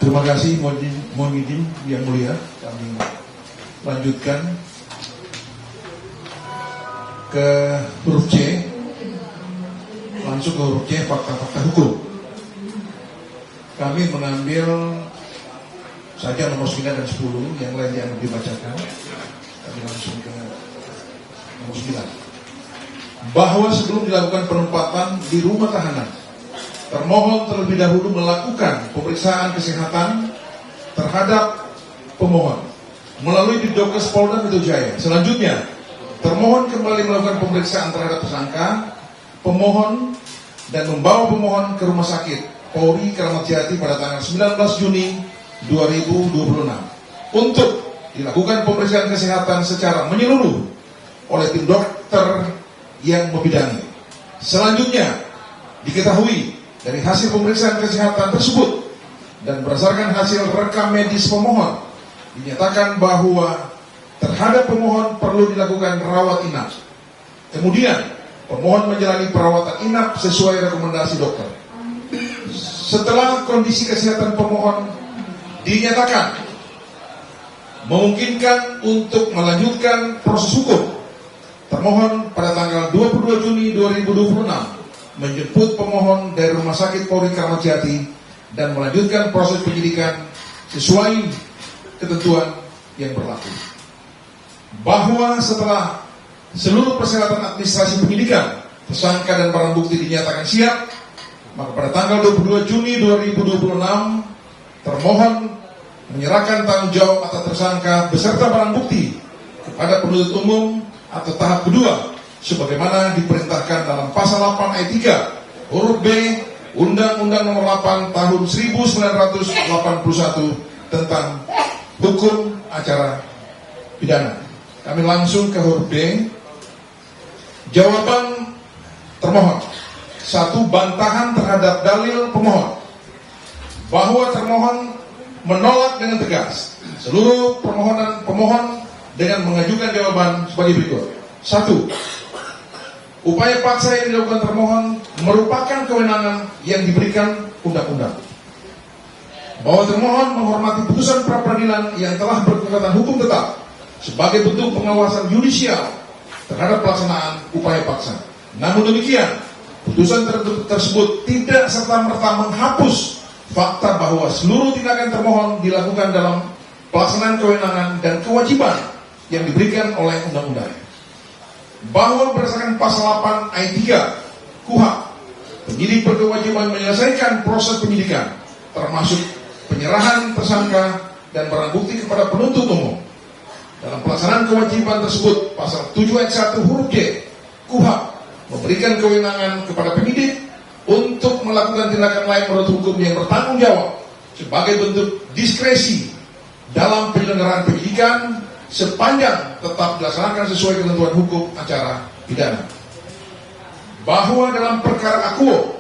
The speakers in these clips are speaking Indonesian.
Terima kasih mohon izin yang mulia, kami lanjutkan ke huruf C, langsung ke huruf C, fakta-fakta hukum. Kami mengambil saja nomor 9 dan 10, yang lain yang dibacakan. Kami langsung ke nomor 9. Bahwa sebelum dilakukan penempatan di rumah tahanan, termohon terlebih dahulu melakukan pemeriksaan kesehatan terhadap pemohon melalui Didokes Polda Metro Jaya. Selanjutnya, termohon kembali melakukan pemeriksaan terhadap tersangka, pemohon, dan membawa pemohon ke Rumah Sakit Polri Kramat Jati pada tanggal 19 Juni 2026 untuk dilakukan pemeriksaan kesehatan secara menyeluruh oleh tim dokter yang membidangi. Selanjutnya, diketahui dari hasil pemeriksaan kesehatan tersebut dan berdasarkan hasil rekam medis pemohon, dinyatakan bahwa terhadap pemohon perlu dilakukan rawat inap. Kemudian, pemohon menjalani perawatan inap sesuai rekomendasi dokter. Setelah kondisi kesehatan pemohon dinyatakan memungkinkan untuk melanjutkan proses hukum, termohon pada tanggal 22 Juni 2026 menjemput pemohon dari Rumah Sakit Polri Kramat Jati dan melanjutkan proses penyidikan sesuai ketentuan yang berlaku. Bahwa setelah seluruh persyaratan administrasi penyidikan, tersangka dan barang bukti dinyatakan siap, maka pada tanggal 22 Juni 2026 termohon menyerahkan tanggung jawab atas tersangka beserta barang bukti kepada penuntut umum atau tahap kedua sebagaimana diperintahkan dalam pasal 8 ayat 3 huruf B Undang-Undang Nomor 8 Tahun 1981 tentang hukum acara pidana. Kami langsung ke huruf D. Jawaban termohon. 1. Bantahan terhadap dalil pemohon, bahwa termohon menolak dengan tegas seluruh permohonan pemohon dengan mengajukan jawaban sebagai berikut. 1. Upaya paksa yang dilakukan termohon merupakan kewenangan yang diberikan undang-undang. Bahwa termohon menghormati putusan pra-peradilan yang telah berkekuatan hukum tetap sebagai bentuk pengawasan yudisial terhadap pelaksanaan upaya paksa. Namun demikian, putusan tersebut tidak serta-merta menghapus fakta bahwa seluruh tindakan termohon dilakukan dalam pelaksanaan kewenangan dan kewajiban yang diberikan oleh undang-undang. Bahwa berdasarkan pasal 8 ayat 3 KUHP, penyidik berkewajiban menyelesaikan proses penyidikan termasuk penyerahan tersangka dan barang bukti kepada penuntut umum. Dalam pelaksanaan kewajiban tersebut, pasal 7 ayat 1 huruf J KUHP memberikan kewenangan kepada penyidik untuk melakukan tindakan lain menurut hukum yang bertanggung jawab sebagai bentuk diskresi dalam penyelenggaraan penyidikan sepanjang tetap dilaksanakan sesuai ketentuan hukum acara pidana. Bahwa dalam perkara akuo,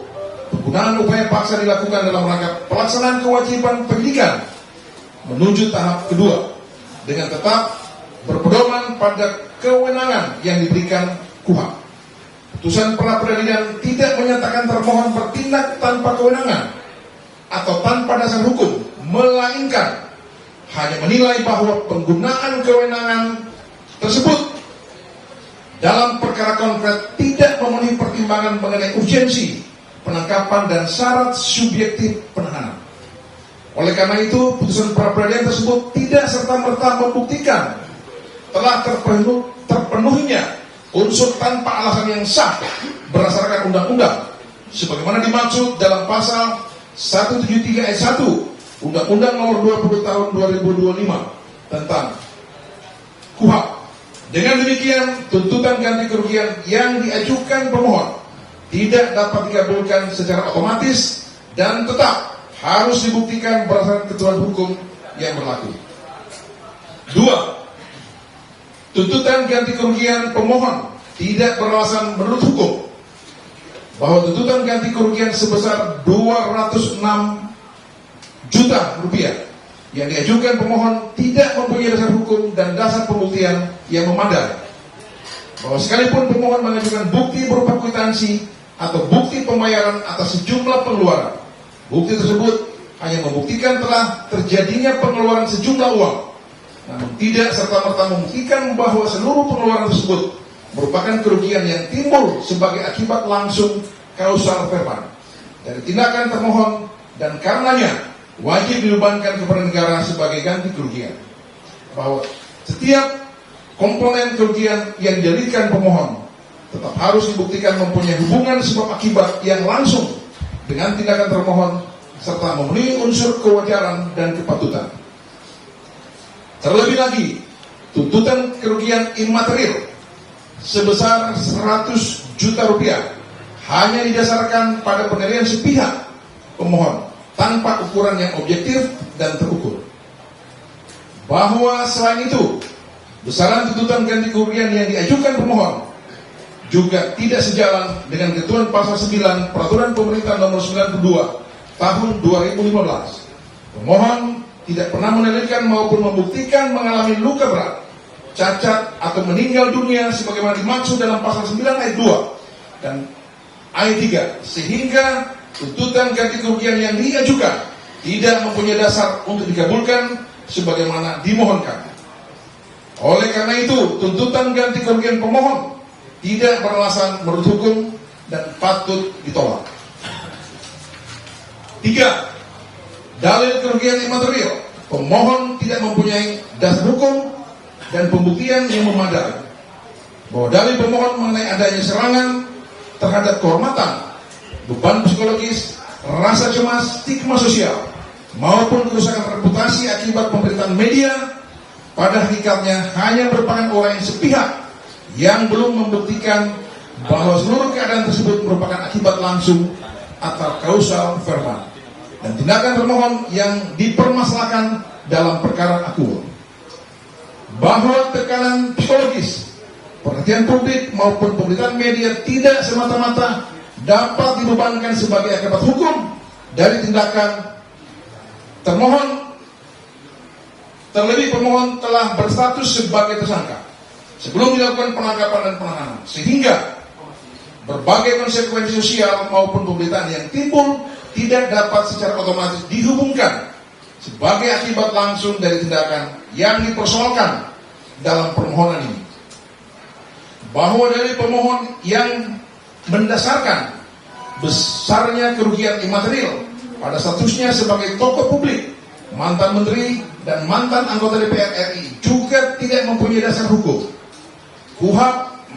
penggunaan upaya paksa dilakukan dalam rangka pelaksanaan kewajiban penyidikan menuju tahap kedua dengan tetap berpedoman pada kewenangan yang diberikan KUHP. Putusan pra-peradilan tidak menyatakan termohon bertindak tanpa kewenangan atau tanpa dasar hukum, melainkan hanya menilai bahwa penggunaan kewenangan tersebut dalam perkara konkret tidak memenuhi pertimbangan mengenai urgensi penangkapan dan syarat subjektif penahanan. Oleh karena itu, putusan pra-peradilan tersebut tidak serta-merta membuktikan telah terpenuhinya unsur tanpa alasan yang sah berdasarkan undang-undang sebagaimana dimaksud dalam pasal 173 ayat 1 Undang-Undang Nomor 20 Tahun 2025 tentang KUHP. Dengan demikian, tuntutan ganti kerugian yang diajukan pemohon tidak dapat dikabulkan secara otomatis dan tetap harus dibuktikan berdasarkan ketentuan hukum yang berlaku. 2. Tuntutan ganti kerugian pemohon tidak beralasan menurut hukum bahwa tuntutan ganti kerugian sebesar 206 juta rupiah yang diajukan pemohon tidak mempunyai dasar hukum dan dasar pembuktian yang memadai. Bahwa sekalipun pemohon mengajukan bukti berupa kwitansi atau bukti pembayaran atas sejumlah pengeluaran, bukti tersebut hanya membuktikan telah terjadinya pengeluaran sejumlah uang, namun tidak serta-merta membuktikan bahwa seluruh pengeluaran tersebut merupakan kerugian yang timbul sebagai akibat langsung kausal verbal dari tindakan termohon, dan karenanya wajib dibebankan kepada negara sebagai ganti kerugian. Bahwa setiap komponen kerugian yang dijadikan pemohon tetap harus dibuktikan mempunyai hubungan sebab akibat yang langsung dengan tindakan termohon serta memenuhi unsur kewajaran dan kepatutan. Terlebih lagi, tuntutan kerugian imaterial sebesar 100 juta rupiah hanya didasarkan pada penilaian sepihak pemohon tanpa ukuran yang objektif dan terukur. Bahwa selain itu, besaran tuntutan ganti kerugian yang diajukan pemohon juga tidak sejalan dengan ketentuan pasal 9 Peraturan Pemerintah Nomor 92 Tahun 2015. Pemohon tidak pernah menelitikan maupun membuktikan mengalami luka berat, cacat atau meninggal dunia sebagaimana dimaksud dalam pasal 9 ayat 2 dan ayat 3, sehingga tuntutan ganti kerugian yang diajukan tidak mempunyai dasar untuk dikabulkan sebagaimana dimohonkan. Oleh karena itu, tuntutan ganti kerugian pemohon tidak beralasan menurut hukum dan patut ditolak. 3. Dalil kerugian imaterial. Pemohon tidak mempunyai dasar hukum dan pembuktian yang memadai bahwa dalil pemohon mengenai adanya serangan terhadap kehormatan, beban psikologis, rasa cemas, stigma sosial, maupun kerusakan reputasi akibat pemberitaan media pada hakikatnya hanya merupakan orang yang sepihak yang belum membuktikan bahwa seluruh keadaan tersebut merupakan akibat langsung atau kausal verbal dan tindakan termohon yang dipermasalahkan dalam perkara akuo. Bahwa tekanan psikologis, perhatian publik maupun pemberitaan media tidak semata-mata dapat dibebankan sebagai akibat hukum dari tindakan termohon. Terlebih pemohon telah berstatus sebagai tersangka sebelum dilakukan penangkapan dan penahanan, sehingga berbagai konsekuensi sosial maupun pemberitaan yang timbul tidak dapat secara otomatis dihubungkan sebagai akibat langsung dari tindakan yang dipersoalkan dalam permohonan ini. Bahwa dari pemohon yang mendasarkan besarnya kerugian imaterial pada statusnya sebagai tokoh publik, mantan menteri dan mantan anggota DPR RI juga tidak mempunyai dasar hukum, KUHP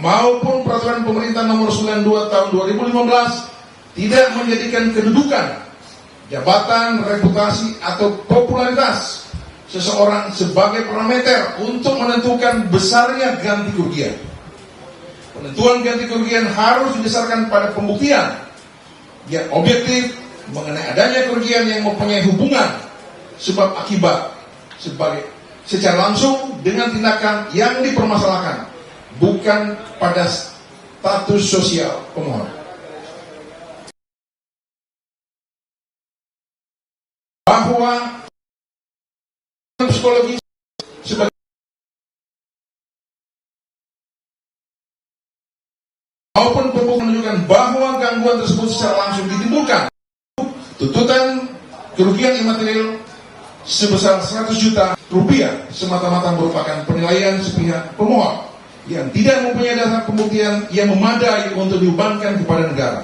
maupun Peraturan Pemerintah Nomor 92 Tahun 2015 tidak menjadikan kedudukan, jabatan, reputasi atau popularitas seseorang sebagai parameter untuk menentukan besarnya ganti kerugian. Penentuan ganti kerugian harus didasarkan pada pembuktian yang objektif mengenai adanya kerugian yang mempunyai hubungan sebab akibat secara langsung dengan tindakan yang dipermasalahkan, bukan pada status sosial pemohon. Bahwa psikologi sebagai maupun pembuktian menunjukkan bahwa gangguan tersebut secara langsung ditimbulkan. Tuntutan kerugian imaterial sebesar 100 juta rupiah semata-mata merupakan penilaian sepihak pemohon yang tidak mempunyai dasar pembuktian yang memadai untuk dibebankan kepada negara.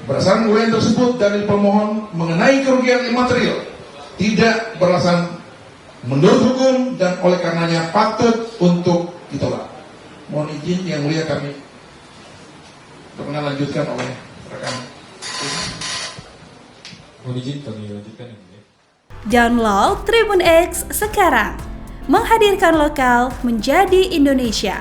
Berdasarkan uraian tersebut, dalil pemohon mengenai kerugian imaterial tidak beralasan menurut hukum dan oleh karenanya patut untuk ditolak. Mohon izin yang mulia kami berkenan lanjutkan oleh rekan. Mohon izin kami lanjutkan yang mulia. Download Tribun X sekarang, menghadirkan lokal menjadi Indonesia.